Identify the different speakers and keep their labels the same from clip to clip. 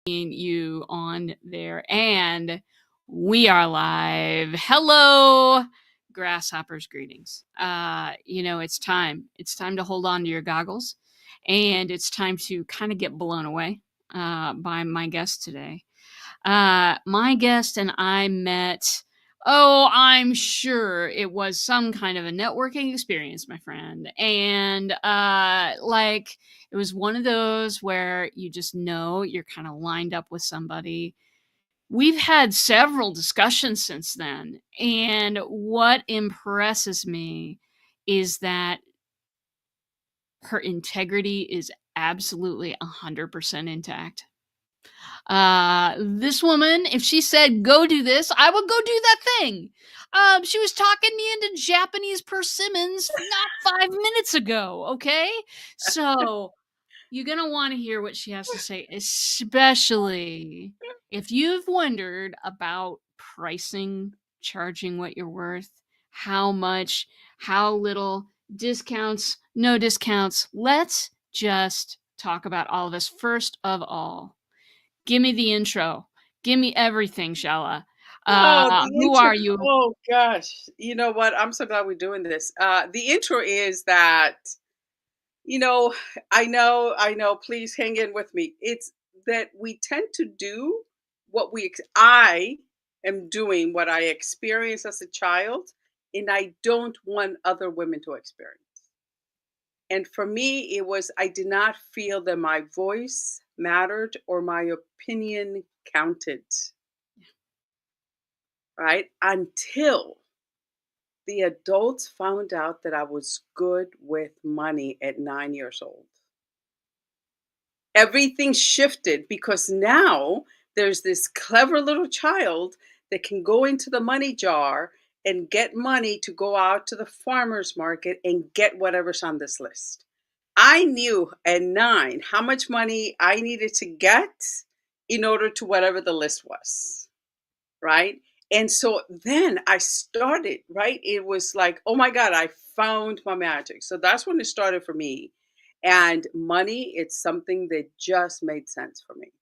Speaker 1: you on there, and we are live. Hello, grasshoppers, greetings. It's time. It's time to hold on to your goggles, and it's time to kind of get blown away by my guest today. My guest and I met. Oh, I'm sure it was some kind of a networking experience, my friend. And it was one of those where you just know you're kind of lined up with somebody. We've had several discussions since then. And what impresses me is that her integrity is absolutely 100% intact. This woman, if she said, go do this, I would go do that thing. She was talking me into Japanese persimmons not 5 minutes ago. Okay. So you're going to want to hear what she has to say, especially if you've wondered about pricing, charging what you're worth, how much, how little, discounts, no discounts. Let's just talk about all of this. First of all, give me the intro. Give me everything, Chella.
Speaker 2: Oh, the
Speaker 1: Who
Speaker 2: intro.
Speaker 1: are you?
Speaker 2: Oh gosh. You know what? I'm so glad we're doing this. The intro is that, you know, I know, please hang in with me. It's that we tend to do I am doing what I experienced as a child, and I don't want other women to experience. And for me, it was I did not feel that my voice mattered or my opinion counted, right? Until the adults found out that I was good with money at 9 years old. Everything shifted because now there's this clever little child that can go into the money jar and get money to go out to the farmer's market and get whatever's on this list. I knew at 9 how much money I needed to get in order to whatever the list was, right? And so then I started, right? It was like, oh my God, I found my magic. So that's when it started for me. And money, it's something that just made sense for me.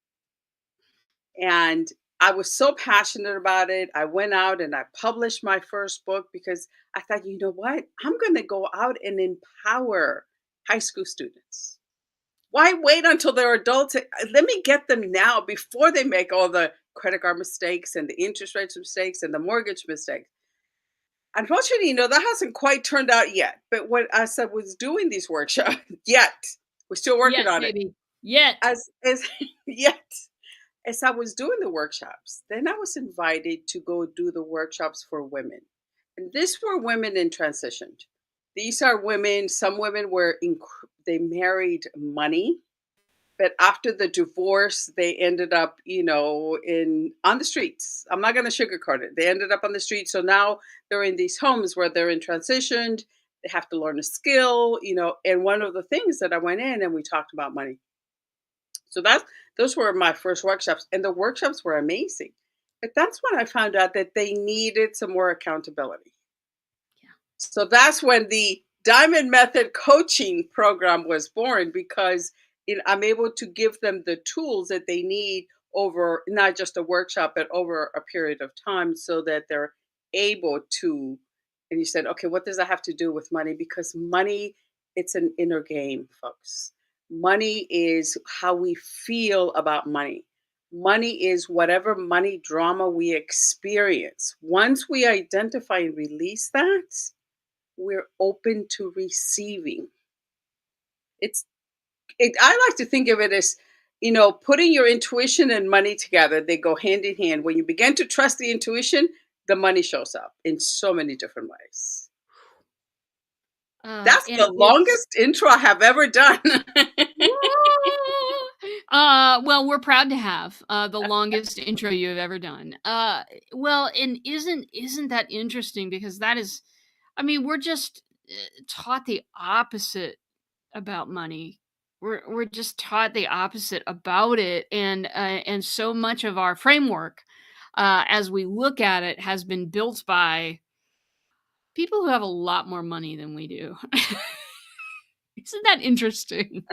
Speaker 2: And I was so passionate about it. I went out and I published my first book because I thought, you know what? I'm going to go out and empower high school students. Why wait until they're adults? Let me get them now before they make all the credit card mistakes and the interest rates mistakes and the mortgage mistakes. Unfortunately, that hasn't quite turned out yet. But what as I was doing these workshops, yet we're still working
Speaker 1: Yet,
Speaker 2: on it.
Speaker 1: baby. Yet.
Speaker 2: As yet as I was doing the workshops, then I was invited to go do the workshops for women, and this were women in transition. These are women. Some women they married money, but after the divorce they ended up in on the streets. I'm not going to sugarcoat it. They ended up on the streets, so now they're in these homes where they're in transition. They have to learn a skill, and one of the things that I went in and we talked about money. So those were my first workshops, and the workshops were amazing. But that's when I found out that they needed some more accountability.
Speaker 1: Yeah.
Speaker 2: So that's when the Diamond Method coaching program was born, because I'm able to give them the tools that they need over not just a workshop, but over a period of time, so that they're able to. And you said, okay, what does that have to do with money? Because money, it's an inner game, folks. Money is how we feel about money. Money is whatever money drama we experience. Once we identify and release that, we're open to receiving. It's I like to think of it as, putting your intuition and money together. They go hand in hand. When you begin to trust the intuition, the money shows up in so many different ways. That's
Speaker 1: And
Speaker 2: the
Speaker 1: it's
Speaker 2: longest intro I have ever done.
Speaker 1: well, we're proud to have the longest intro you have ever done. Well, and isn't that interesting? Because that is, I mean, we're just taught the opposite about money. We're just taught the opposite about it, and so much of our framework, as we look at it, has been built by people who have a lot more money than we do. Isn't that interesting?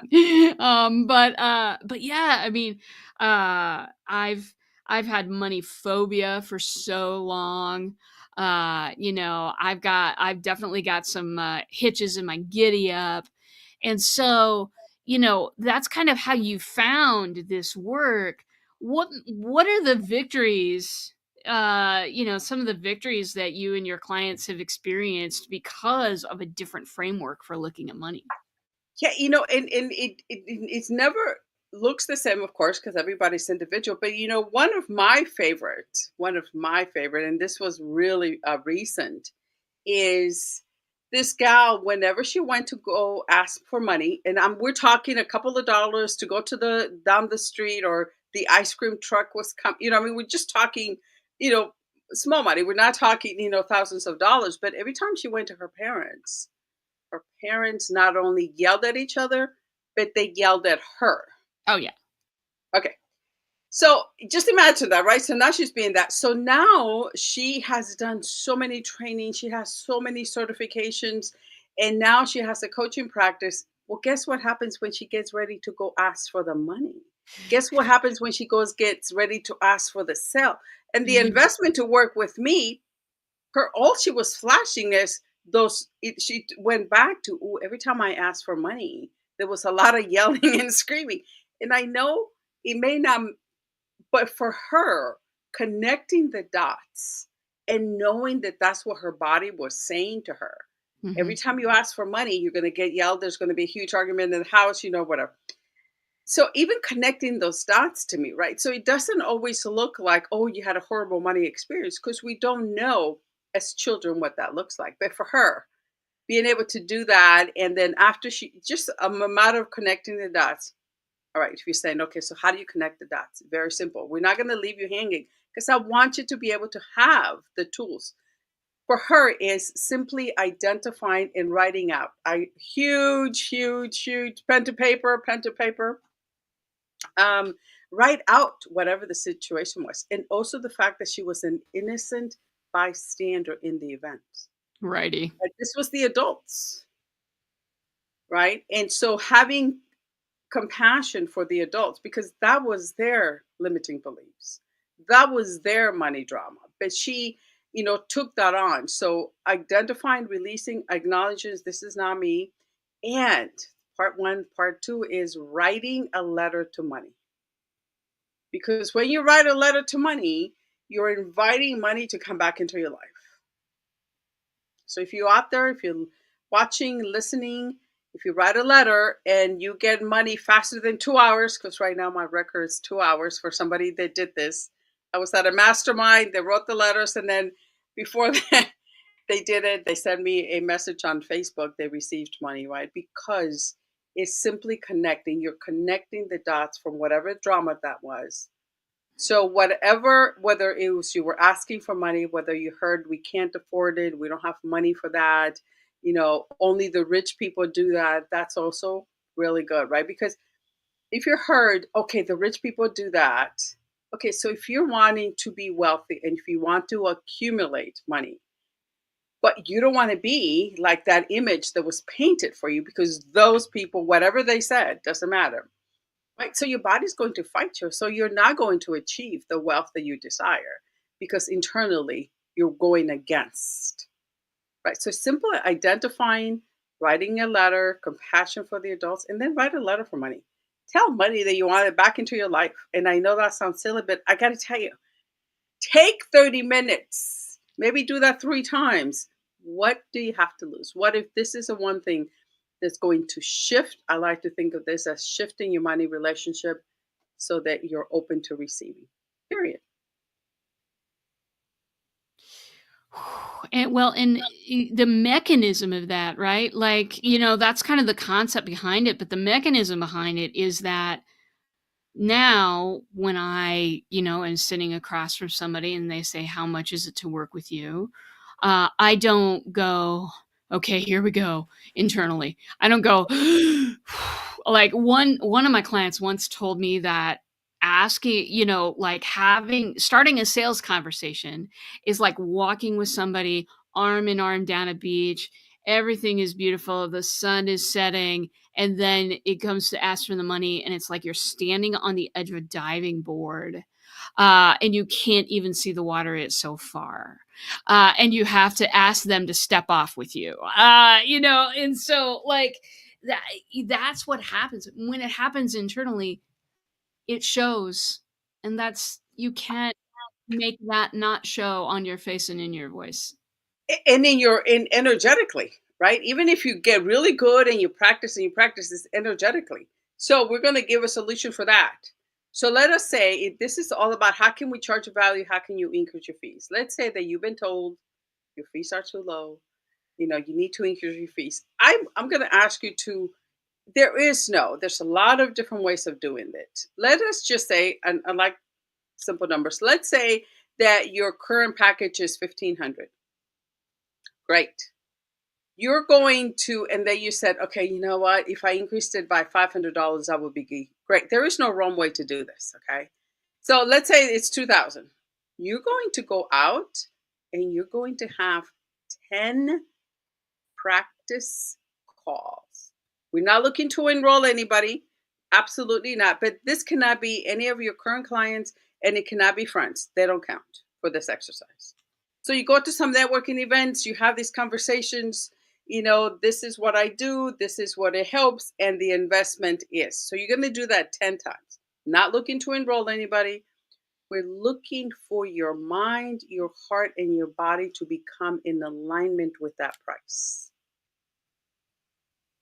Speaker 1: But yeah, I mean, I've had money phobia for so long. I've definitely got some hitches in my giddy up. And so, that's kind of how you found this work. What are the victories, some of the victories that you and your clients have experienced because of a different framework for looking at money?
Speaker 2: Yeah, and it's never looks the same, of course, because everybody's individual. But one of my favorite, and this was really recent, is this gal. Whenever she went to go ask for money, and we're talking a couple of dollars to go to the down the street, or the ice cream truck was coming. I mean, we're just talking, you know, small money. We're not talking, thousands of dollars. But every time she went to her parents not only yelled at each other, but they yelled at her.
Speaker 1: Oh, yeah.
Speaker 2: Okay. So just imagine that, right? So now she's being that. So now she has done so many trainings, she has so many certifications, and now she has a coaching practice. Well, guess what happens when she gets ready to go ask for the money? Guess what happens when she gets ready to ask for the sale? And the
Speaker 1: You
Speaker 2: investment to work with me, her all she was flashing is she went back to, "Ooh, every time I asked for money, there was a lot of yelling and screaming." And I know it may not, but for her, connecting the dots and knowing that that's what her body was saying to her. Every
Speaker 1: Mhm.
Speaker 2: time you ask for money, you're going to get yelled. There's going to be a huge argument in the house, whatever. So even connecting those dots to me, right? So it doesn't always look like, oh, you had a horrible money experience, because we don't know as children what that looks like. But for her, being able to do that, and then after she just a matter of connecting the dots. All right, if you're saying, okay, so how do you connect the dots? Very simple. We're not going to leave you hanging, because I want you to be able to have the tools. For her, is simply identifying and writing out. I huge, huge, huge pen to paper. Um, write out whatever the situation was, and also the fact that she was an innocent bystander in the event.
Speaker 1: Righty.
Speaker 2: But this was the adults, right? And so having compassion for the adults, because that was their limiting beliefs. That was their money drama. But she, took that on. So identifying, releasing, acknowledges this is not me. And part one, part two is writing a letter to money. Because when you write a letter to money, you're inviting money to come back into your life. So if you're out there, if you're watching, listening, if you write a letter and you get money faster than 2 hours, because right now my record is 2 hours for somebody that did this. I was at a mastermind, they wrote the letters, and then before that, they did it, they sent me a message on Facebook, they received money, right? Because it's simply connecting. You're connecting the dots from whatever drama that was. So whatever, whether it was you were asking for money, whether you heard we can't afford it, we don't have money for that, only the rich people do that, that's also really good, right? Because if you heard, okay, the rich people do that, okay, so if you're wanting to be wealthy and if you want to accumulate money, but you don't want to be like that image that was painted for you, because those people, whatever they said, doesn't matter. Right. So your body's going to fight you. So you're not going to achieve the wealth that you desire, because internally you're going against. Right. So simple identifying, writing a letter, compassion for the adults, and then write a letter for money. Tell money that you want it back into your life. And I know that sounds silly, but I got to tell you, take 30 minutes. Maybe do that 3 times. What do you have to lose? What if this is the one thing that's going to shift? I like to think of this as shifting your money relationship so that you're open to receiving. Period.
Speaker 1: And the mechanism of that, right? Like, that's kind of the concept behind it, but the mechanism behind it is that now when I, am sitting across from somebody and they say, "How much is it to work with you?" I don't go, "Okay, here we go," internally. I don't go, like one of my clients once told me that asking, like starting a sales conversation is like walking with somebody arm in arm down a beach everything is beautiful, the sun is setting, and then it comes to ask for the money, and it's like you're standing on the edge of a diving board, and you can't even see the water, it's so far. And you have to ask them to step off with you. And so like that that's what happens. When it happens internally, it shows. And that's you can't make that not show on your face and in your voice.
Speaker 2: And in your in energetically, right? Even if you get really good and you practice this energetically. So we're going to give a solution for that. So let us say this is all about how can we charge a value? How can you increase your fees? Let's say that you've been told your fees are too low. You need to increase your fees. I'm going to ask you to. There's a lot of different ways of doing it. Let us just say, and I like simple numbers. Let's say that your current package is 1,500. Great. You're going to, and then you said, okay, you know what? If I increased it by $500, that would be great. There is no wrong way to do this. Okay. So let's say it's 2,000. You're going to go out and you're going to have 10 practice calls. We're not looking to enroll anybody. Absolutely not. But this cannot be any of your current clients and it cannot be friends. They don't count for this exercise. So you go to some networking events, you have these conversations, this is what I do, this is what it helps, and the investment is. So you're going to do that 10 times. Not looking to enroll anybody. We're looking for your mind, your heart, and your body to become in alignment with that price.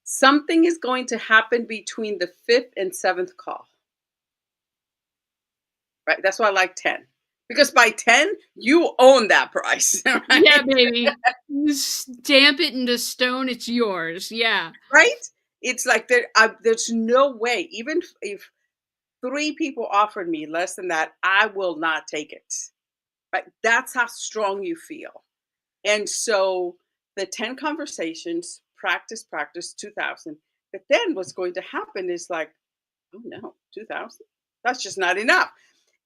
Speaker 2: Something is going to happen between the 5th and 7th call. Right? That's why I like 10. Because by 10, you own that price. Right?
Speaker 1: Yeah, baby. You stamp it into stone, it's yours. Yeah.
Speaker 2: Right? It's like there's no way, even if 3 people offered me less than that, I will not take it. Right? That's how strong you feel. And so the 10 conversations, practice, 2,000. But then what's going to happen is like, oh no, 2,000? That's just not enough.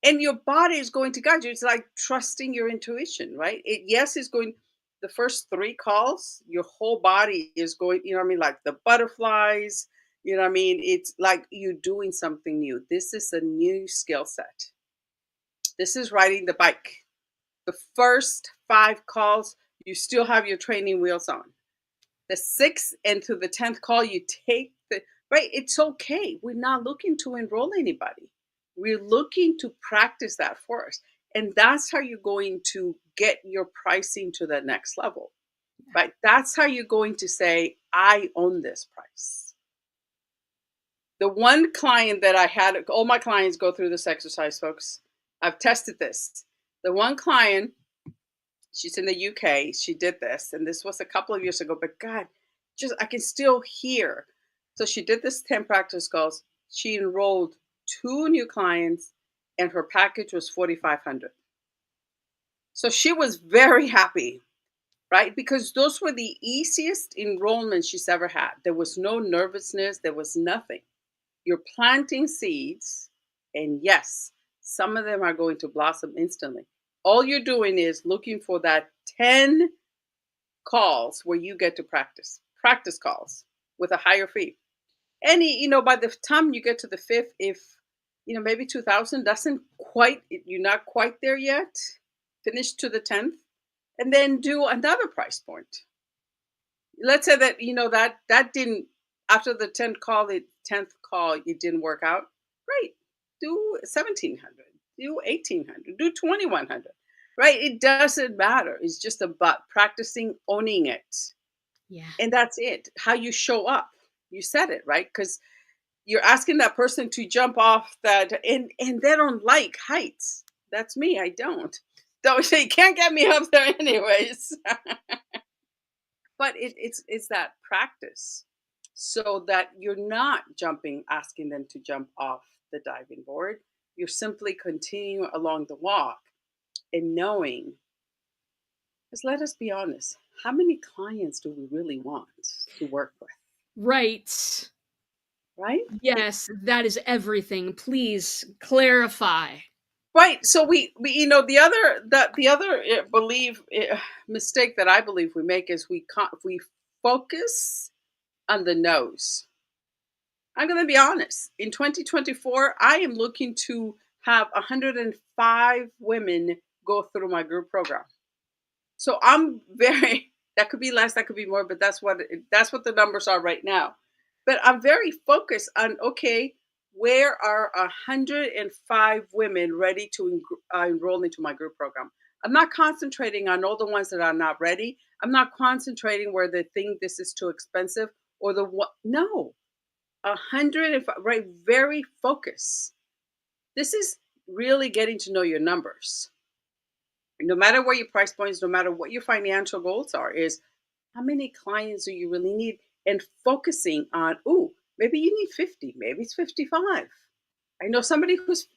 Speaker 2: And your body is going to guide you. It's like trusting your intuition, right? It's going, the first 3 calls, your whole body is going, like the butterflies, It's like you're doing something new. This is a new skill set. This is riding the bike. The first 5 calls, you still have your training wheels on. The 6th and to the 10th call, you take right. It's okay. We're not looking to enroll anybody. We're looking to practice that first. And that's how you're going to get your pricing to the next level, right? That's how you're going to say, I own this price. The one client that I had, all my clients go through this exercise, folks. I've tested this. The one client, she's in the UK. She did this, and this was a couple of years ago. But God, I can still hear. So she did this 10 practice calls. She enrolled 2 new clients, and her package was 4,500. So she was very happy, right? Because those were the easiest enrollments she's ever had. There was no nervousness. There was nothing. You're planting seeds, and yes, some of them are going to blossom instantly. All you're doing is looking for that 10 calls where you get to practice calls with a higher fee. By the time you get to the 5th, if, maybe 2,000 doesn't quite, you're not quite there yet, finish to the 10th, and then do another price point. Let's say that, that didn't, after the 10th call, it didn't work out. Great. Do 1,700, do 1,800, do 2,100. Right? It doesn't matter. It's just about practicing owning it.
Speaker 1: Yeah.
Speaker 2: And that's it. How you show up. You said it, right? Because you're asking that person to jump off that, and they don't like heights. That's me. I don't. So they can't get me up there anyways. But it's that practice so that you're not asking them to jump off the diving board. You're simply continuing along the walk and knowing, because let us be honest, how many clients do we really want to work with?
Speaker 1: Right.
Speaker 2: Right?
Speaker 1: Yes, that is everything. Please clarify.
Speaker 2: Right. So we the other believe mistake that I believe we make is we focus on the no's. I'm going to be honest. In 2024, I am looking to have 105 women go through my group program. So I'm very that could be less, that could be more, but that's what the numbers are right now. But I'm very focused on, okay, where are 105 women ready to enroll into my group program? I'm not concentrating on all the ones that are not ready. I'm not concentrating where they think this is too expensive or the what. No, 105, right? Very focused. This is really getting to know your numbers. No matter what your price points, no matter what your financial goals are, is how many clients do you really need? And focusing on, oh, maybe you need 50, maybe it's 55. I know somebody who's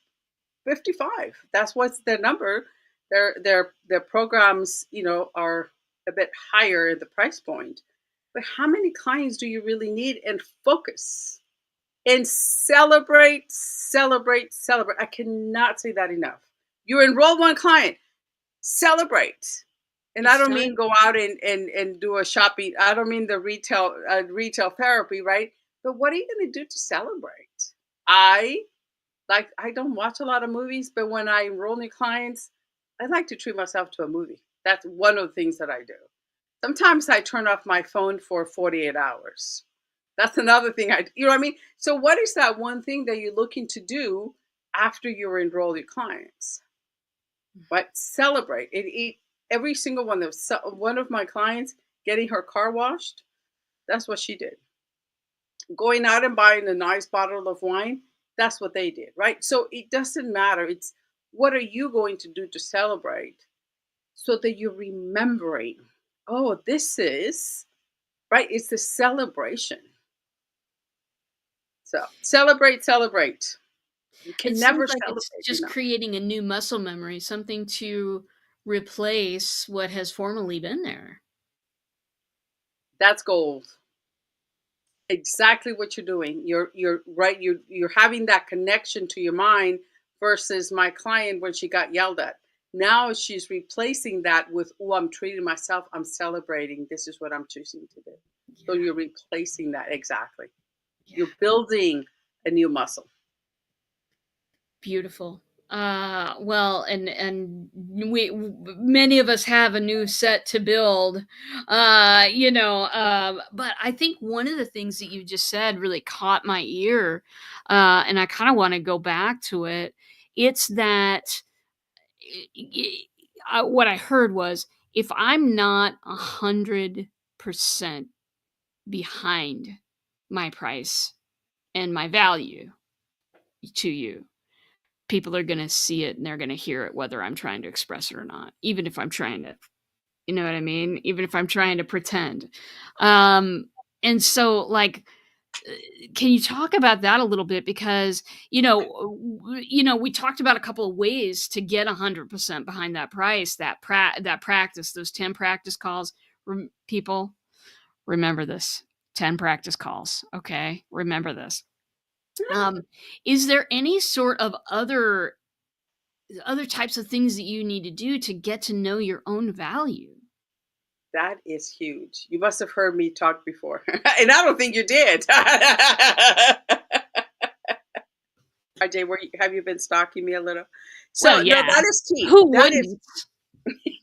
Speaker 2: 55. That's what's their number. Their programs, are a bit higher in the price point. But how many clients do you really need? And focus and celebrate, celebrate, celebrate. I cannot say that enough. You enroll one client, celebrate. And I
Speaker 1: It's
Speaker 2: don't
Speaker 1: time.
Speaker 2: mean go out and do a shopping. I don't mean the retail therapy, right? But what are you going to do to celebrate? I I don't watch a lot of movies, but when I enroll new clients, I like to treat myself to a movie. That's one of the things that I do. Sometimes I turn off my phone for 48 hours. That's another thing you know what I mean? So what is that one thing that you're looking to do after you enroll your clients? But celebrate it. Every single one of one of my clients getting her car washed. That's what she did. Going out and buying a nice bottle of wine. That's what they did, right? So it doesn't matter. It's what are you going to do to celebrate so that you're remembering. Oh, this is right. It's the celebration. So celebrate, celebrate. You
Speaker 1: It
Speaker 2: can
Speaker 1: seems
Speaker 2: never
Speaker 1: like it's
Speaker 2: celebrate
Speaker 1: just
Speaker 2: enough.
Speaker 1: creating a new muscle memory, something to replace what has formerly been there.
Speaker 2: That's gold. Exactly what you're doing. You're right. You're having that connection to your mind versus my client when she got yelled at. Now she's replacing that with, oh, I'm treating myself. I'm celebrating. This is what I'm choosing to do. So
Speaker 1: Yeah,
Speaker 2: you're replacing that exactly.
Speaker 1: yeah.
Speaker 2: You're building a new muscle.
Speaker 1: Beautiful. Well, and we many of us have a new set to build. But I think one of the things that you just said really caught my ear, and I kind of want to go back to it. It's that what I heard was if I'm not 100% behind my price and my value to you, people are going to see it and they're going to hear it, whether I'm trying to express it or not, even if I'm trying to, you know what I mean? Even if I'm trying to pretend. Um, and so, like, can you talk about that a little bit? Because we talked about a couple of ways to get 100% behind that price, that practice, those 10 practice calls. People, remember this: 10 practice calls. Okay, remember this. Um, is there any sort of other types of things that you need to do to get to know your own value?
Speaker 2: That is huge. You must have heard me talk before, and I don't think you did. RJ, have you been stalking me a little?
Speaker 1: Well,
Speaker 2: So no,
Speaker 1: yeah.
Speaker 2: that is key.
Speaker 1: Who
Speaker 2: That is
Speaker 1: wouldn't?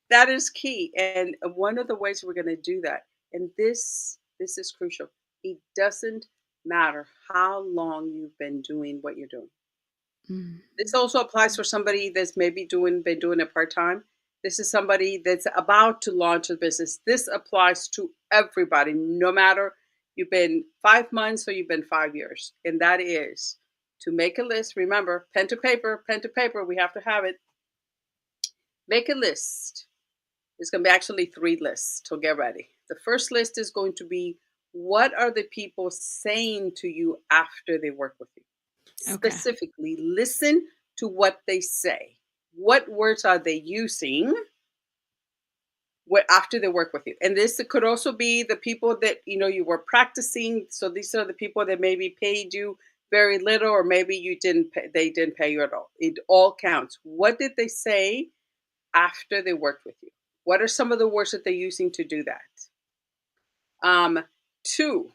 Speaker 2: that is key. And one of the ways we're going to do that, and this is crucial. It doesn't matter how long you've been doing what you're doing.
Speaker 1: Mm,
Speaker 2: This also applies for somebody that's maybe been doing it part time. This is somebody that's about to launch a business. This applies to everybody, no matter you've been 5 months or you've been 5 years. And that is to make a list. Remember, pen to paper, pen to paper. We have to have it. Make a list. It's going to be actually 3 lists. So get ready. The first list is going to be, what are the people saying to you after they work with you?
Speaker 1: okay.
Speaker 2: Specifically, listen to what they say. What words are they using after they work with you? And this could also be the people that you were practicing. So these are the people that maybe paid you very little, or maybe they didn't pay you at all. It all counts. What did they say after they worked with you? What are some of the words that they're using to do that? Um, Two,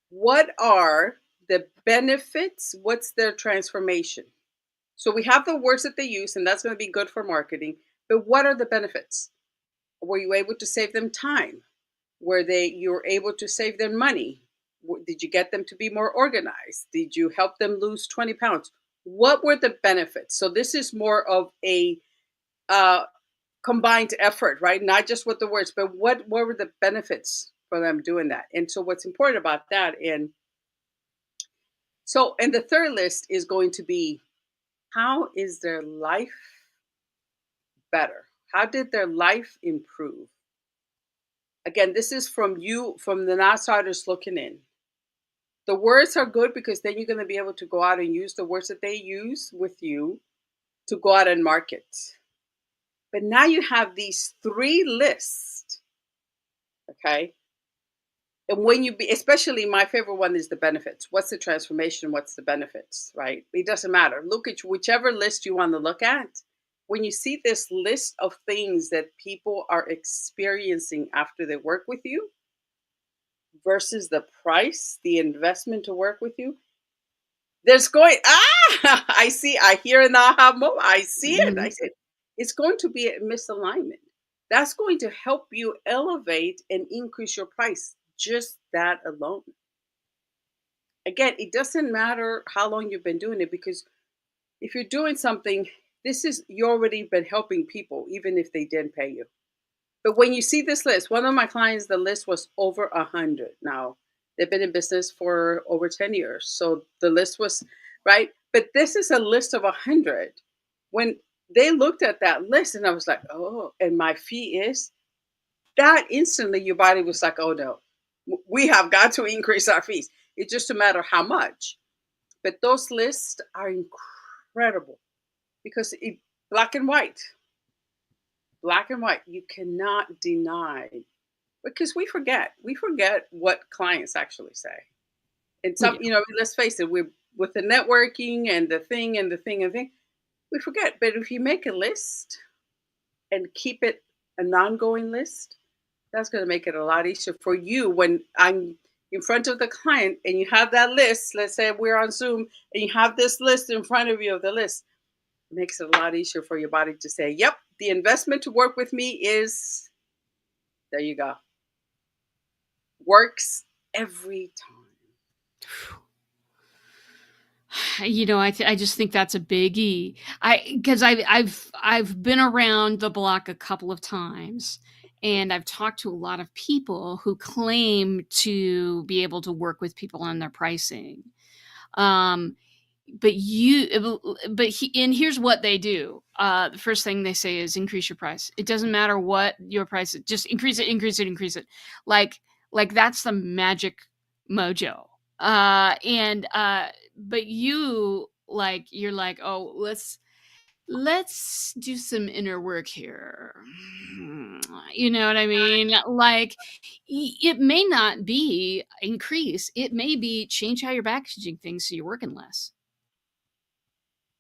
Speaker 2: what are the benefits? What's their transformation? So we have the words that they use, and that's going to be good for marketing. But what are the benefits? Were you able to save them time? Were they you were able to save them money? Did you get them to be more organized? Did you help them lose 20 pounds? What were the benefits? So this is more of a uh, combined effort, right? Not just with the words, but what were the benefits for them doing that? And so what's important about that, and the third list is going to be, how is their life better? How did their life improve? Again, this is from you, from the outsiders looking in. The words are good because then you're going to be able to go out and use the words that they use with you to go out and market. But now you have these three lists, okay? And when you be, especially my favorite one is the benefits. What's the transformation? What's the benefits, right? It doesn't matter. Look at whichever list you want to look at. When you see this list of things that people are experiencing after they work with you versus the price, the investment to work with you, there's going, I see, I hear an aha moment. I see it. I
Speaker 1: Mhm.
Speaker 2: said, it's going to be a misalignment. That's going to help you elevate and increase your price. Just that alone. Again, it doesn't matter how long you've been doing it, because if you're doing something, this is you already been helping people, even if they didn't pay you. But when you see this list, one of my clients, the list was over 100. Now they've been in business for over 10 years, so the list was right. But this is a list of 100. When they looked at that list, and I was like, oh, and my fee is that, instantly your body was like, oh no, we have got to increase our fees. It's just a matter of how much. But those lists are incredible because it black and white, black and white. You cannot deny, because we forget what clients actually say. And
Speaker 1: We
Speaker 2: some,
Speaker 1: do.
Speaker 2: let's face it, we're with the networking and the thing and the thing and thing, we forget. But if you make a list and keep it an ongoing list, that's going to make it a lot easier for you when I'm in front of the client and you have that list. Let's say we're on Zoom and you have this list in front of you of the list. It makes it a lot easier for your body to say, yep, the investment to work with me is, there you go. Works every time.
Speaker 1: I just think that's a biggie. I've been around the block a couple of times, and I've talked to a lot of people who claim to be able to work with people on their pricing. Um, and here's what they do. The first thing they say is increase your price. It doesn't matter what your price is, just increase it, increase it, increase it. Like like that's the magic mojo. And But you're like, oh, let's do some inner work here. You know what I mean? Like, it may not be increase, it may be change how you're packaging things so you're working less.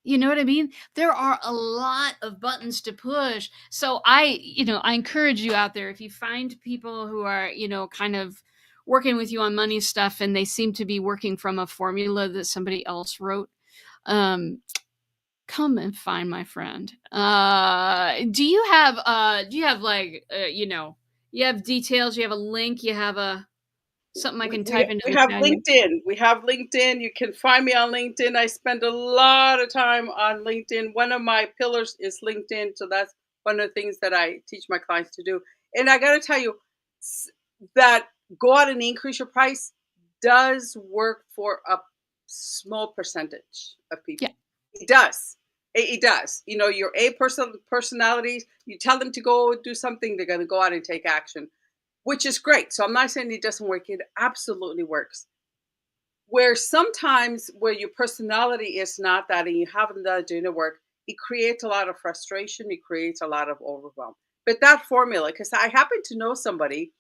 Speaker 1: You know what I mean? There are a lot of buttons to push. So I encourage you out there, if you find people who are, kind of working with you on money stuff and they seem to be working from a formula that somebody else wrote, um, come and find my friend. Do you have like, you have details, you have a link, you have a something I
Speaker 2: we,
Speaker 1: can
Speaker 2: we,
Speaker 1: type into
Speaker 2: we
Speaker 1: the
Speaker 2: have
Speaker 1: chat here?
Speaker 2: LinkedIn. We have LinkedIn. You can find me on LinkedIn. I spend a lot of time on LinkedIn. One of my pillars is LinkedIn. So that's one of the things that I teach my clients to do. And I got to tell you that go out and increase your price does work for a small percentage of
Speaker 1: Yeah.
Speaker 2: people. It does. It does. Your personalities, you tell them to go do something, they're going to go out and take action, which is great. So I'm not saying it doesn't work. It absolutely works. Where sometimes where your personality is not that and you haven't done doing the work, it creates a lot of frustration. It creates a lot of overwhelm. But that formula, because I happen to know somebody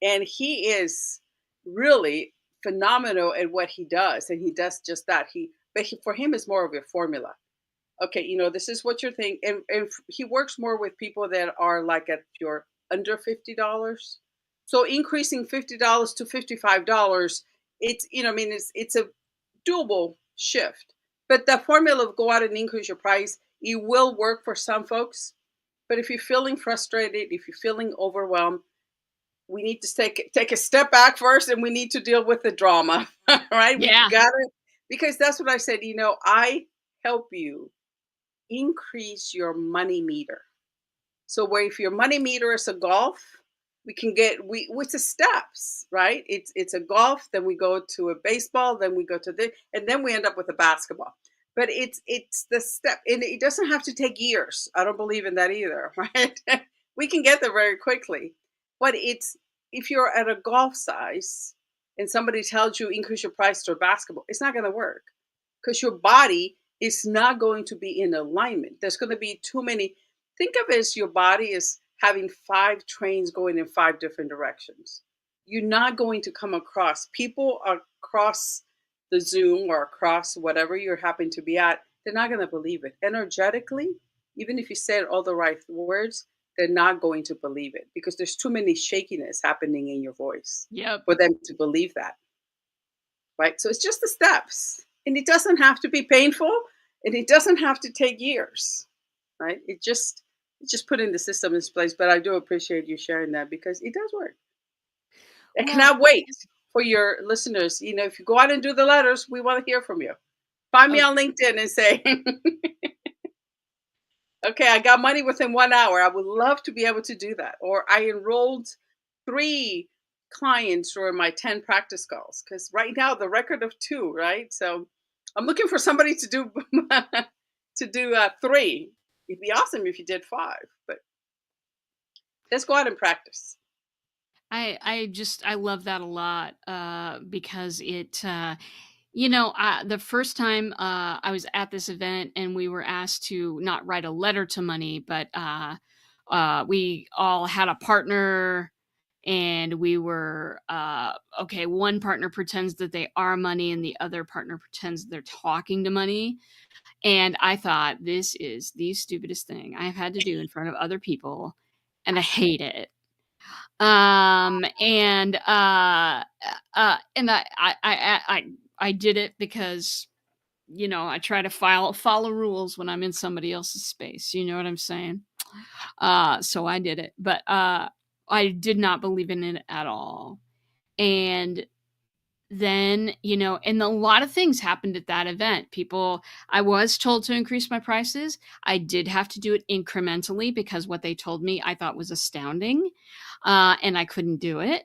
Speaker 2: and he is really phenomenal at what he does. And he does just that. For him, it's more of a formula. Okay, this is what you're thinking. And he works more with people that are like at your under $50. So increasing $50 to $55, it's, I mean, it's a doable shift. But the formula of go out and increase your price, it will work for some folks. But if you're feeling frustrated, if you're feeling overwhelmed, we need to take a step back first, and we need to deal with the drama. Right? We
Speaker 1: Yeah.
Speaker 2: gotta, because that's what I said. I help you increase your money meter. So where if your money meter is a golf, we can get we with the steps, right? It's a golf, then we go to a baseball, then we go to the, and then we end up with a basketball. But it's the step, and it doesn't have to take years. I don't believe in that either, right? We can get there very quickly. But it's if you're at a golf size and somebody tells you increase your price to a basketball, it's not going to work because your body is not going to be in alignment. There's going to be too many. Think of it as your body is having five trains going in five different directions. You're not going to come across people across the Zoom or across whatever you're happen to be at. They're not going to believe it. Energetically, even if you said all the right words, they're not going to believe it because there's too many shakiness happening in your voice
Speaker 1: Yep.
Speaker 2: for them to believe that. Right? So it's just the steps. And it doesn't have to be painful, and it doesn't have to take years. Right? It's just putting the system in place. But I do appreciate you sharing that because it does work. I
Speaker 1: Well,
Speaker 2: cannot wait for your listeners. If you go out and do the letters, we want to hear from you. Find me
Speaker 1: oh,
Speaker 2: on LinkedIn and say, okay, I got money within 1 hour. I would love to be able to do that. Or I enrolled 3 clients for my 10 practice calls. Because right now the record of 2, right? So I'm looking for somebody to do to do 3. It'd be awesome if you did 5, but let's go out and practice.
Speaker 1: I love that a lot, because the first time I was at this event and we were asked to not write a letter to money, but we all had a partner, and we were okay. One partner pretends that they are money, and the other partner pretends they're talking to money. And I thought, this is the stupidest thing I've had to do in front of other people, and I hate it. And I did it because, I try to follow rules when I'm in somebody else's space. You know what I'm saying? So I did it, but I did not believe in it at all. And then, and a lot of things happened at that event. I was told to increase my prices. I did have to do it incrementally because what they told me I thought was astounding, and I couldn't do it.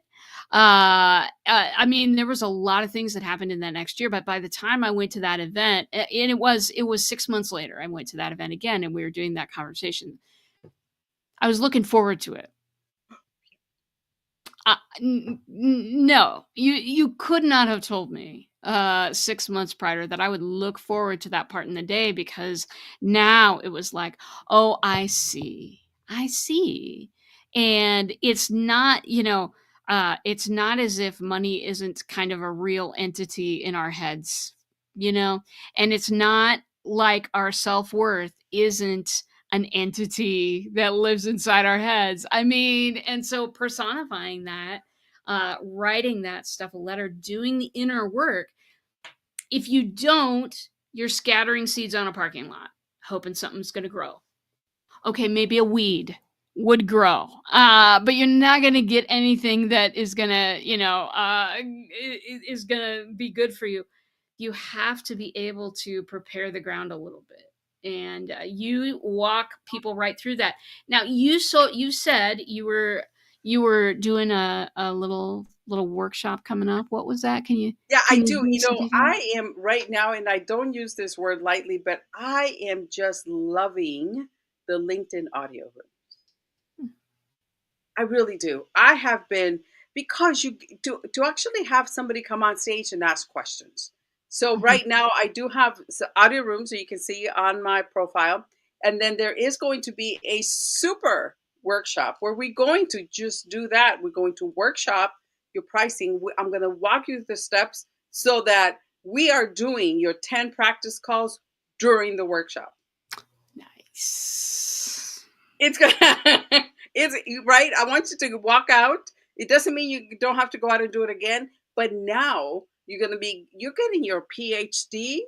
Speaker 1: I mean, there was a lot of things that happened in that next year, but by the time I went to that event, and it was 6 months later, I went to that event again, and we were doing that conversation. I was looking forward to it. No, you could not have told me 6 months prior that I would look forward to that part in the day, because now it was like, oh, I see. And it's not as if money isn't kind of a real entity in our heads, and it's not like our self-worth isn't an entity that lives inside our heads. I mean, and so personifying that, writing that stuff, a letter, doing the inner work. If you don't, you're scattering seeds on a parking lot, hoping something's going to grow. Okay, maybe a weed would grow, but you're not going to get anything that is going to, is going to be good for you. You have to be able to prepare the ground a little bit, and you walk people right through that. Now, you said you were doing a little workshop coming up. What was that? Can you
Speaker 2: Yeah, I
Speaker 1: can you
Speaker 2: do.
Speaker 1: give me some details?
Speaker 2: I am right now, and I don't use this word lightly, but I am just loving the LinkedIn audio room. I really do. I have been, because you to actually have somebody come on stage and ask questions. So
Speaker 1: Mhm.
Speaker 2: right now I do have audio rooms, so you can see on my profile, and then there is going to be a super workshop where we're going to just do that. We're going to workshop your pricing. I'm going to walk you through the steps so that we are doing your 10 practice calls during the workshop.
Speaker 1: Nice.
Speaker 2: It's gonna it's right. I want you to walk out It doesn't mean you don't have to go out and do it again, but now you're getting your PhD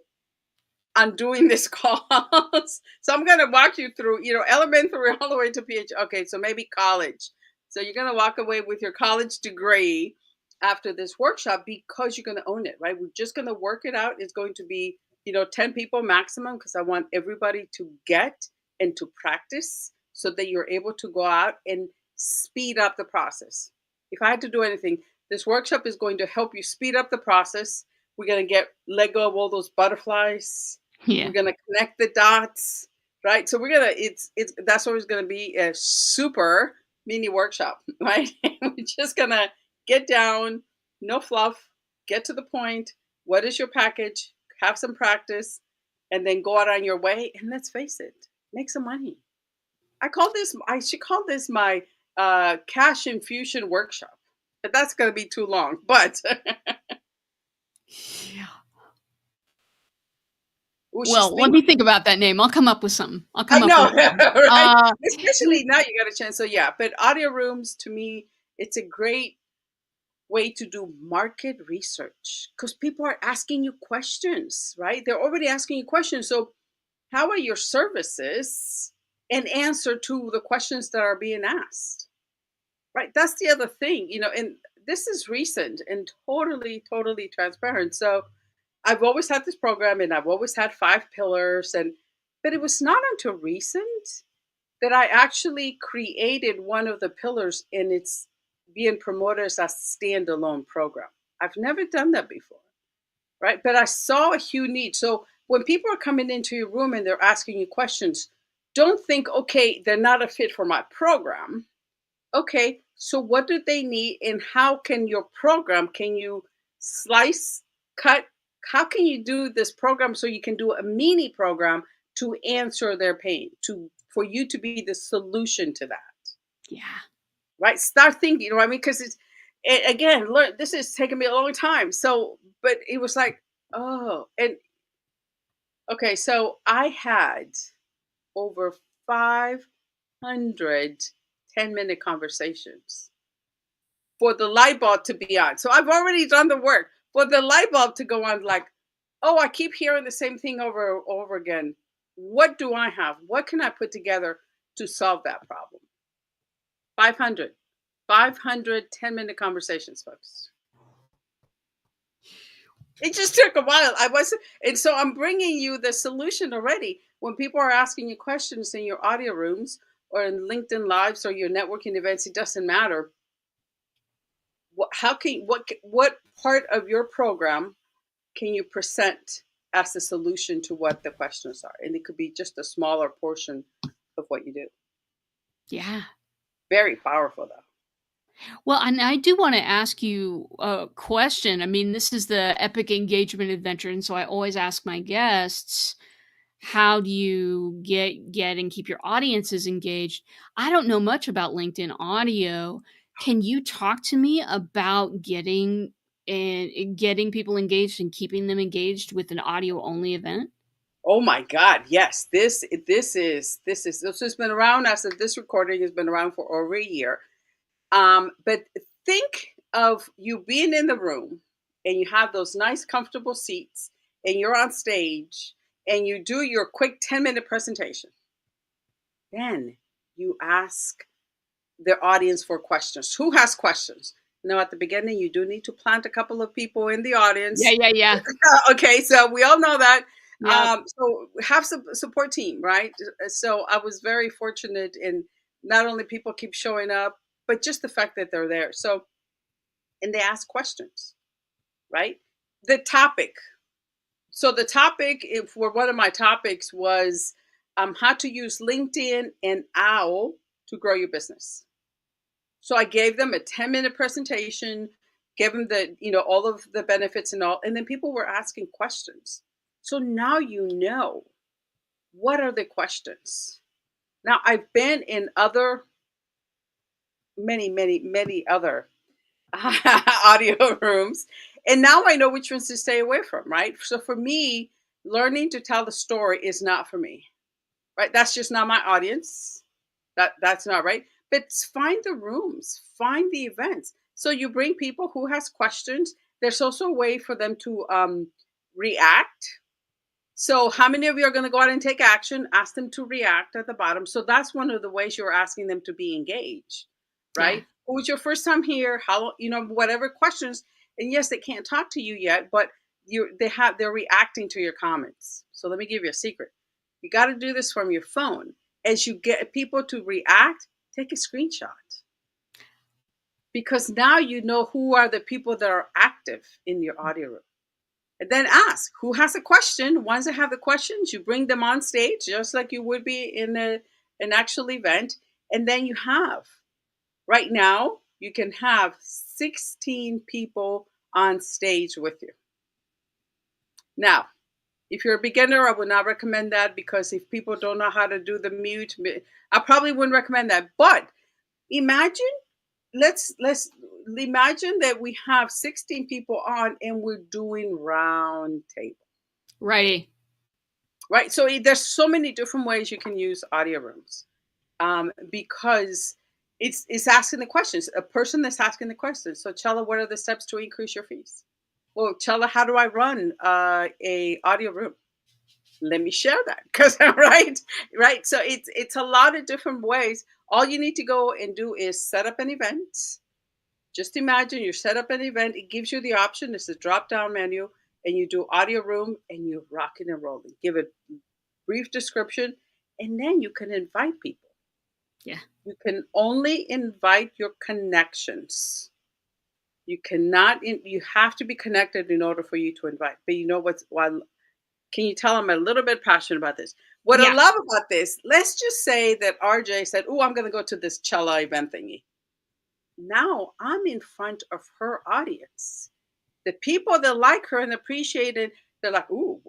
Speaker 2: on doing this course. So I'm going to walk you through, elementary all the way to PhD. Okay, so maybe college. So you're going to walk away with your college degree after this workshop because you're going to own it, right? We're just going to work it out. It's going to be, 10 people maximum because I want everybody to get and to practice so that you're able to go out and speed up the process. If I had to do anything, this workshop is going to help you speed up the process. We're going to let go of all those butterflies.
Speaker 1: Yeah.
Speaker 2: We're going to connect the dots, right? So that's always going to be a super mini workshop, right? We're just going to get down, no fluff, get to the point. What is your package? Have some practice, and then go out on your way. And let's face it, make some money. I should call this my cash infusion workshop, but that's going to be too long. But
Speaker 1: Yeah.
Speaker 2: she's
Speaker 1: Well, let
Speaker 2: thinking.
Speaker 1: me think about that name. I'll come up with something. I'll
Speaker 2: I
Speaker 1: come up
Speaker 2: know,
Speaker 1: with something.
Speaker 2: right? Especially now you got a chance. So yeah, but audio rooms to me, it's a great way to do market research because people are asking you questions, right? They're already asking you questions. So how are your services an answer to the questions that are being asked? Right? That's the other thing, and this is recent and totally, totally transparent. So I've always had this program and I've always had 5 pillars but it was not until recent that I actually created one of the pillars and it's being promoted as a standalone program. I've never done that before, right? But I saw a huge need. So when people are coming into your room and they're asking you questions, don't think, okay, they're not a fit for my program. Okay, so what do they need and how can your program, can you slice, cut, how can you do this program so you can do a mini program to answer their pain, for you to be the solution to that,
Speaker 1: Yeah.
Speaker 2: right? Start thinking, you know what I mean? Because again, learn, this is taking me a long time. So, but it was like, oh, and okay, so I had over 500 10-minute conversations for the light bulb to be on. So I've already done the work for the light bulb to go on. Like, oh, I keep hearing the same thing over and over again. What do I have? What can I put together to solve that problem? 500, 500 10-minute conversations, folks. It just took a while. And so I'm bringing you the solution already. When people are asking you questions in your audio rooms or in LinkedIn lives or your networking events, it doesn't matter. What part of your program can you present as the solution to what the questions are? And it could be just a smaller portion of what you do.
Speaker 1: Yeah.
Speaker 2: Very powerful, though.
Speaker 1: Well, and I do want to ask you a question. I mean, this is the Epic Engagement Adventure, and so I always ask my guests, how do you get and keep your audiences engaged? I don't know much about LinkedIn audio. Can you talk to me about getting people engaged and keeping them engaged with an audio only event?
Speaker 2: Oh my God, yes. This has been around as of this recording has been around for over a year. But think of you being in the room and you have those nice, comfortable seats and you're on stage and you do your quick 10-minute presentation. Then you ask the audience for questions. Who has questions? Now, at the beginning, you do need to plant a couple of people in the audience.
Speaker 1: Yeah.
Speaker 2: Okay, so we all know that.
Speaker 1: Yep.
Speaker 2: So have some support team, right? So I was very fortunate in not only people keep showing up, but just the fact that they're there. So, and they ask questions, right? The topic. So the topic for one of my topics was how to use LinkedIn and OWL to grow your business. So I gave them a 10-minute presentation, gave them all of the benefits and all, and then people were asking questions. So now you know what are the questions. Now I've been in many other audio rooms, and now I know which ones to stay away from, right? So for me, learning to tell the story is not for me, right? That's just not my audience. That's not right. But find the rooms, find the events. So you bring people who has questions. There's also a way for them to react. So how many of you are going to go out and take action? Ask them to react at the bottom. So that's one of the ways you're asking them to be engaged,
Speaker 1: Yeah.
Speaker 2: right? Who was your first time here? How, whatever questions. And yes, they can't talk to you yet, but they're reacting to your comments. So let me give you a secret. You got to do this from your phone. As you get people to react, take a screenshot, because now you know who are the people that are active in your audio room. And then ask who has a question. Once they have the questions, you bring them on stage just like you would be in an actual event. And then you have, right now, you can have 16 people on stage with you. Now, if you're a beginner, I would not recommend that, because if people don't know how to do the mute, I probably wouldn't recommend that. But imagine, let's imagine that we have 16 people on and we're doing round table.
Speaker 1: Righty.
Speaker 2: Right. So there's so many different ways you can use audio rooms, because it's asking the questions. A person that's asking the questions. So, Chella, what are the steps to increase your fees? Well, Chella, how do I run a audio room? Let me share that, because right. So it's a lot of different ways. All you need to go and do is set up an event. Just imagine you set up an event. It gives you the option. It's a drop down menu, and you do audio room, and you're rocking and rolling. Give it brief description, and then you can invite people.
Speaker 1: Yeah.
Speaker 2: You can only invite your connections. You cannot. You have to be connected in order for you to invite. But you know what's why? Can you tell I'm a little bit passionate about this? What I
Speaker 1: Yeah.
Speaker 2: love about this, let's just say that RJ said, "Oh, I'm going to go to this Chella event thingy." Now I'm in front of her audience. The people that like her and appreciate it, they're like, "Ooh,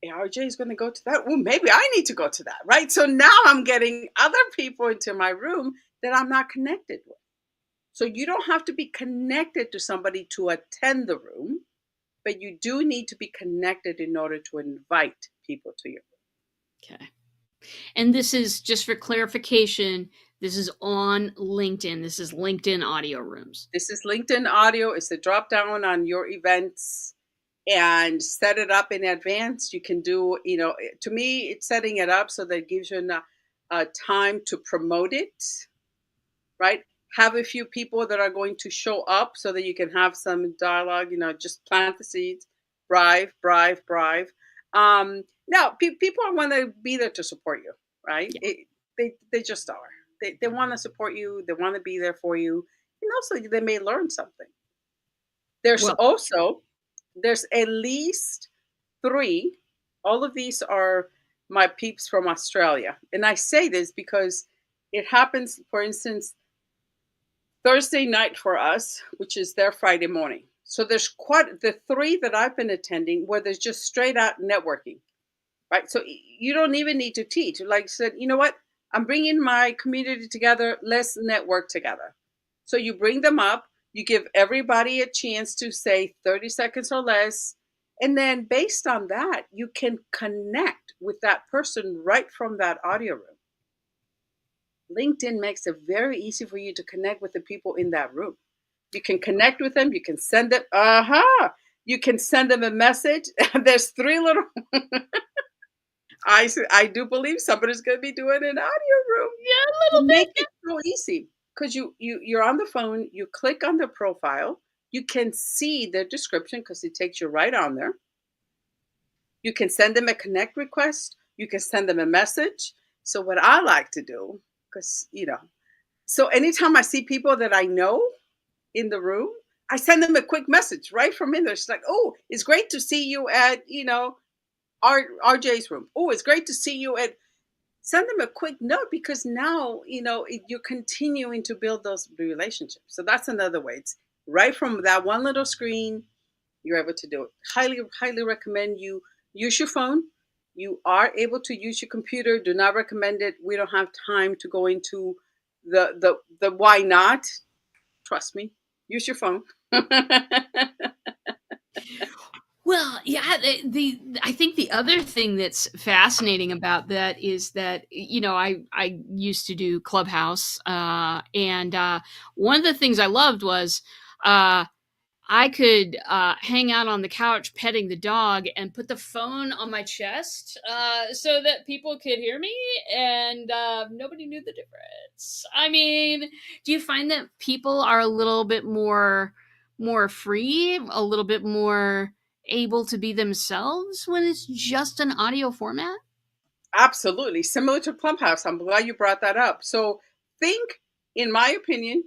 Speaker 2: RJ is going to go to that. Oh, maybe I need to go to that." Right. So now I'm getting other people into my room that I'm not connected with. So you don't have to be connected to somebody to attend the room, but you do need to be connected in order to invite people to your room.
Speaker 1: Okay. And this is just for clarification. This is on LinkedIn. This is LinkedIn audio rooms.
Speaker 2: This is LinkedIn audio. It's the drop down on your events, and set it up in advance. You can do, to me, it's setting it up so that it gives you enough time to promote it, right? Have a few people that are going to show up so that you can have some dialogue, just plant the seeds, bribe. Now, people want to be there to support you, right?
Speaker 1: Yeah.
Speaker 2: They just are. They want to support you. They want to be there for you. And also, they may learn something. There's
Speaker 1: Well,
Speaker 2: also, there's at least three. All of these are my peeps from Australia. And I say this because it happens, for instance, Thursday night for us, which is their Friday morning. So there's quite the three that I've been attending where there's just straight out networking, right? So you don't even need to teach. Like I said, you know what? I'm bringing my community together. Let's network together. So you bring them up, you give everybody a chance to say 30 seconds or less. And then based on that, you can connect with that person right from that audio room. LinkedIn makes it very easy for you to connect with the people in that room. You can connect with them. You can send them, you can send them a message. There's three little, I do believe somebody's going to be doing an audio room.
Speaker 1: yeah, a
Speaker 2: You
Speaker 1: little
Speaker 2: make
Speaker 1: bit.
Speaker 2: it so easy because you're on the phone. You click on their profile. You can see their description because it takes you right on there. You can send them a connect request. You can send them a message. So what I like to do, because so anytime I see people that I know in the room, I send them a quick message right from in there. It's like, "Oh, it's great to see you at RJ's room. Oh, it's great to see you at." Send them a quick note, because now you're continuing to build those relationships. So that's another way. It's right from that one little screen. You're able to do it. Highly recommend you use your phone. You are able to use your computer. Do not recommend it. We don't have time to go into the why not. Trust me. Use your phone.
Speaker 1: Well, yeah, I think the other thing that's fascinating about that is that, I used to do Clubhouse, and, one of the things I loved was, uh I could hang out on the couch petting the dog and put the phone on my chest so that people could hear me, and nobody knew the difference. I mean, do you find that people are a little bit more free, a little bit more able to be themselves when it's just an audio format?
Speaker 2: Absolutely. Similar to Clubhouse. I'm glad you brought that up. So think, in my opinion,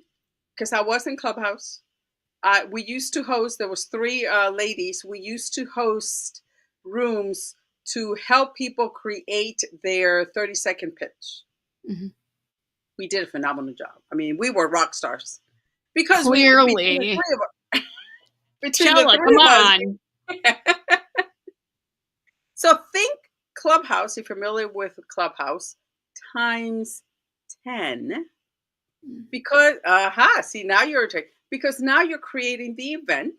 Speaker 2: because I was in Clubhouse, we used to host, there was three ladies, we used to host rooms to help people create their 30-second pitch.
Speaker 1: Mhm.
Speaker 2: We did a phenomenal job. I mean, we were rock stars because we, between the
Speaker 1: Clearly.
Speaker 2: three of us, between the
Speaker 1: Chella,
Speaker 2: three
Speaker 1: come
Speaker 2: of us.
Speaker 1: on.
Speaker 2: So think Clubhouse, if you're familiar with Clubhouse, times 10. Because, see, now you're because now you're creating the event,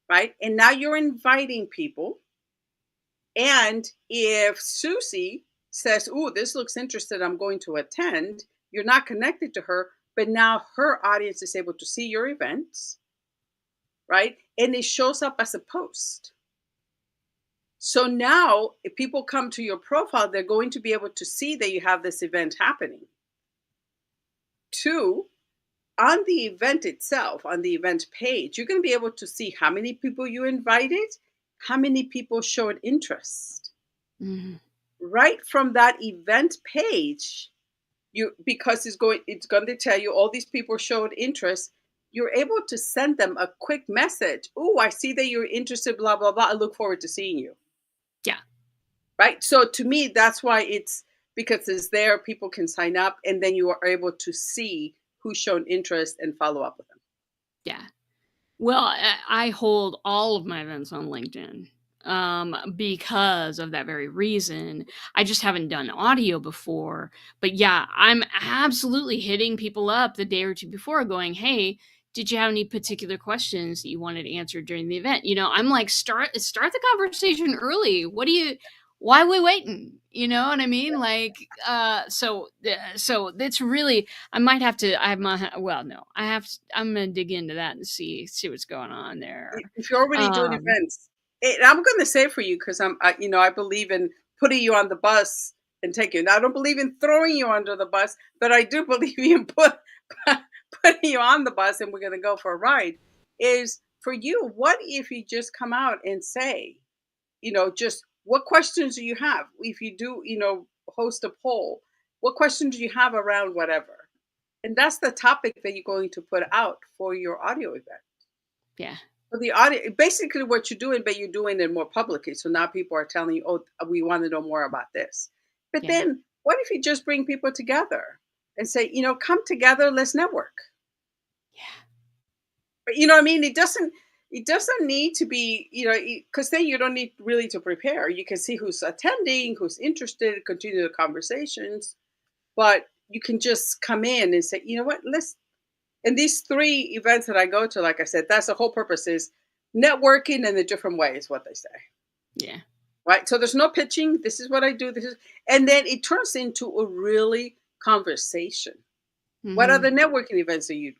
Speaker 2: right? And now you're inviting people. And if Susie says, "Ooh, this looks interesting, I'm going to attend," you're not connected to her, but now her audience is able to see your events, right? And it shows up as a post. So now, if people come to your profile, they're going to be able to see that you have this event happening. Two, on the event itself, on the event page, you're going to be able to see how many people you invited, how many people showed interest.
Speaker 1: Mhm.
Speaker 2: Right from that event page, because it's going to tell you all these people showed interest, you're able to send them a quick message. "Oh, I see that you're interested, blah, blah, blah. I look forward to seeing you."
Speaker 1: Yeah.
Speaker 2: Right? So to me, that's why it's because it's there, people can sign up, and then you are able to see who's shown interest and follow up with them.
Speaker 1: Yeah. Well, I hold all of my events on LinkedIn because of that very reason. I just haven't done audio before. But yeah, I'm absolutely hitting people up the day or two before going, hey, did you have any particular questions that you wanted answered during the event? I'm like, start the conversation early. Why are we waiting? You know what I mean? Like, so it's really, I might have to. I might. Well, no, I have. I'm gonna dig into that and see what's going on there.
Speaker 2: If you're already doing
Speaker 1: Um,
Speaker 2: events, I'm going to say for you because I believe in putting you on the bus and taking you. Now, I don't believe in throwing you under the bus, but I do believe in putting you on the bus and we're going to go for a ride. Is for you, what if you just come out and say, just what questions do you have? If you do, host a poll, what questions do you have around whatever? And that's the topic that you're going to put out for your audio event.
Speaker 1: yeah,
Speaker 2: So the audio, basically what you're doing, but you're doing it more publicly. So now people are telling you, "Oh, we want to know more about this." But
Speaker 1: yeah,
Speaker 2: then what if you just bring people together and say, come together, let's network.
Speaker 1: yeah,
Speaker 2: But you know what I mean? It doesn't need to be, because then you don't need really to prepare. You can see who's attending, who's interested, continue the conversations. But you can just come in and say, "You know what, let's." And these three events that I go to, like I said, that's the whole purpose is networking in a different way, is what they say.
Speaker 1: yeah.
Speaker 2: Right. So there's no pitching. This is what I do. And then it turns into a really conversation. What
Speaker 1: Hmm.
Speaker 2: other networking events do you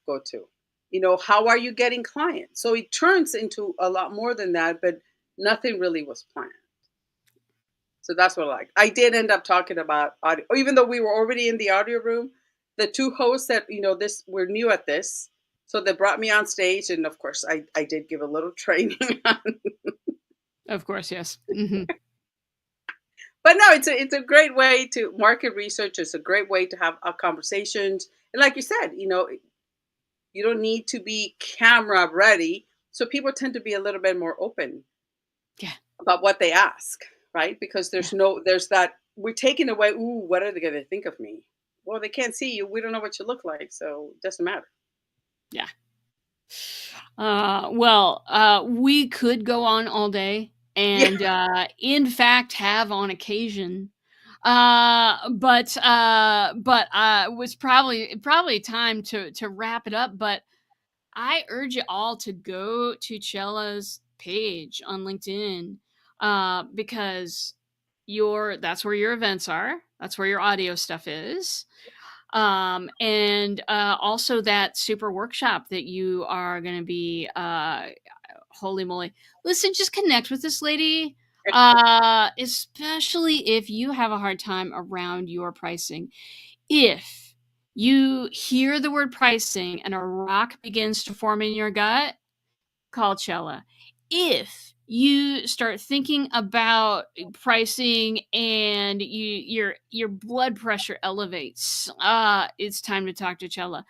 Speaker 2: go to? How are you getting clients? So it turns into a lot more than that, but nothing really was planned. So that's what I like. I did end up talking about audio, even though we were already in the audio room. The two hosts that this we're new at this, so they brought me on stage, and of course, I did give a little training.
Speaker 1: Of course, yes. Hmm.
Speaker 2: But no, it's a great way to market research. It's a great way to have conversations, and like you said, you don't need to be camera ready, so people tend to be a little bit more open
Speaker 1: Yeah,
Speaker 2: about what they ask, right? Because
Speaker 1: yeah,
Speaker 2: there's that we're taking away. Ooh, what are they going to think of me? Well, they can't see you. We don't know what you look like, so it doesn't matter.
Speaker 1: yeah. Well, we could go on all day,
Speaker 2: Yeah,
Speaker 1: and in fact, have on occasion. It was probably time to wrap it up. But I urge you all to go to Chella's page on LinkedIn, because that's where your events are. That's where your audio stuff is. And also that super workshop that you are going to be, holy moly. Listen, just connect with this lady, especially if you have a hard time around your pricing. If you hear the word pricing and a rock begins to form in your gut, call Chella. If you start thinking about pricing and your blood pressure elevates, it's time to talk to Chella.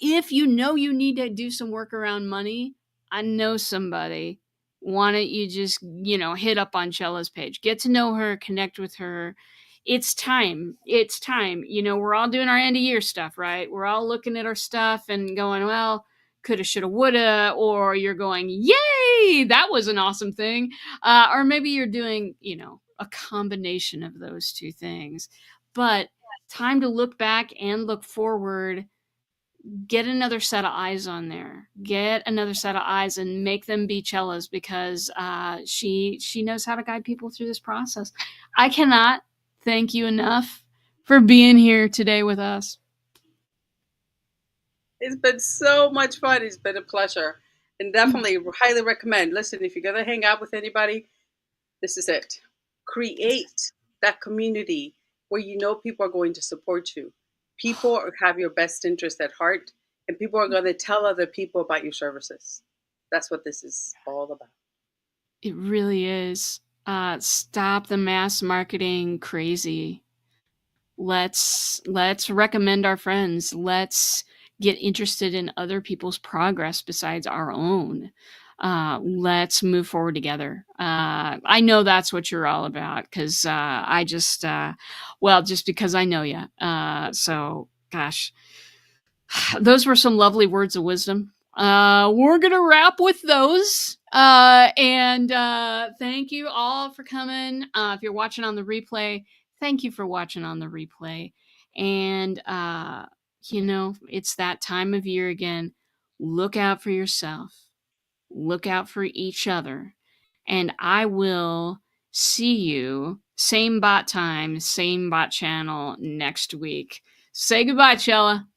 Speaker 1: If you know you need to do some work around money, I know somebody. Why don't you just, hit up on Chella's page, get to know her, connect with her. It's time. It's time. We're all doing our end of year stuff, right? We're all looking at our stuff and going, well, coulda, shoulda, woulda, or you're going, yay, that was an awesome thing. Or maybe you're doing, a combination of those two things. But time to look back and look forward. Get another set of eyes on there. Get another set of eyes and make them be Chella's, because she knows how to guide people through this process. I cannot thank you enough for being here today with us.
Speaker 2: It's been so much fun. It's been a pleasure. And definitely highly recommend. Listen, if you're going to hang out with anybody, this is it. Create that community where you know people are going to support you. People have your best interest at heart, and people are going to tell other people about your services. That's what this is all about.
Speaker 1: It really is. Stop the mass marketing crazy. Let's recommend our friends. Let's get interested in other people's progress besides our own. Let's move forward together. I know that's what you're all about, because I just, just because I know you. So, gosh, those were some lovely words of wisdom. We're going to wrap with those. And thank you all for coming. If you're watching on the replay, thank you for watching on the replay. And, it's that time of year again. Look out for yourself. Look out for each other. And I will see you, same bot time, same bot channel next week. Say goodbye, Chella.